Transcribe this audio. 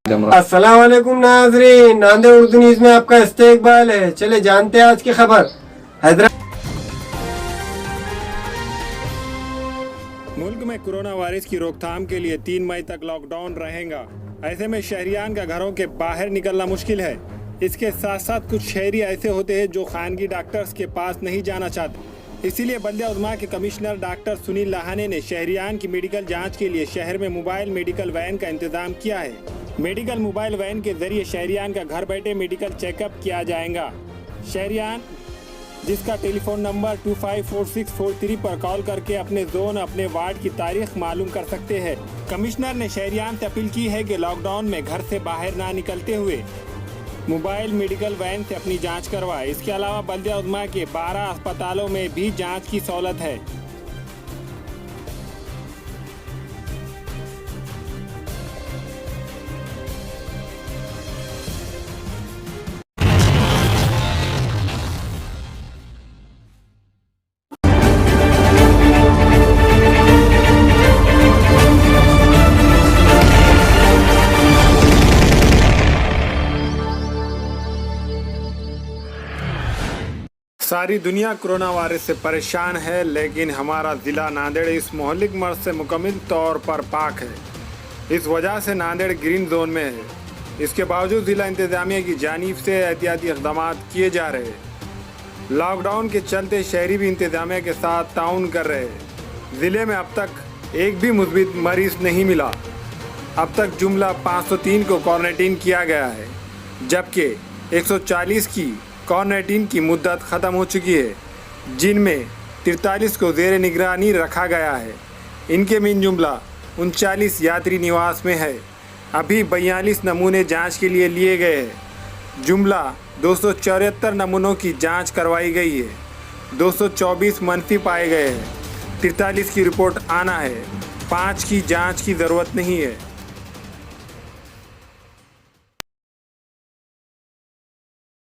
अस्सलाम वालेकुम नाज़रीन, नांदेड़ उर्दू न्यूज़ में आपका इस्तकबाल है। चले जानते हैं आज की खबर। मुल्क में कोरोना वायरस की रोकथाम के लिए 3 मई तक लॉकडाउन रहेगा। ऐसे में शहरियान का घरों के बाहर निकलना मुश्किल है। इसके साथ साथ कुछ शहरी ऐसे होते हैं जो खानगी डॉक्टर्स के पास नहीं जाना चाहते। इसीलिए बल्दिया उज़्मा के कमिश्नर डॉक्टर सुनील लाहाने ने शहरियान की मेडिकल जांच के लिए शहर में मोबाइल मेडिकल वैन का इंतजाम किया है। मेडिकल मोबाइल वैन के जरिए शहरियान का घर बैठे मेडिकल चेकअप किया जाएगा। शहरियान जिसका टेलीफोन नंबर 254643 पर कॉल करके अपने जोन अपने वार्ड की तारीख मालूम कर सकते हैं। कमिश्नर ने शहरियान से अपील की है कि लॉकडाउन में घर से बाहर ना निकलते हुए मोबाइल मेडिकल वैन से अपनी जांच करवाए। इसके अलावा बल्दिया उज़्मा के 12 अस्पतालों में भी जांच की सहूलत है। सारी दुनिया कोरोना वायरस से परेशान है, लेकिन हमारा ज़िला नांदेड़ इस मोहल्लिक मर्ज से मुकम्मल तौर पर पाक है। इस वजह से नांदेड़ ग्रीन जोन में है। इसके बावजूद ज़िला इंतज़ामिया की जानिब से एहतियाती इक़दाम किए जा रहे हैं। लॉकडाउन के चलते शहरी भी इंतज़ामिया के साथ ताउन कर रहे हैं। ज़िले में अब तक एक भी मुस्बित मरीज़ नहीं मिला। अब तक जुमला 503 को क्वारंटीन किया गया है, जबकि 140 की क्वारंटीन की मुद्दत ख़त्म हो चुकी है, जिनमें 43 को ज़ेर निगरानी रखा गया है। इनके मिन जुमला 39 यात्री निवास में है। अभी 42 नमूने जांच के लिए लिए गए हैं। जुमला 274 नमूनों की जांच करवाई गई है। 224 मनफी पाए गए हैं। 43 की रिपोर्ट आना है। 5 की जांच की ज़रूरत नहीं है।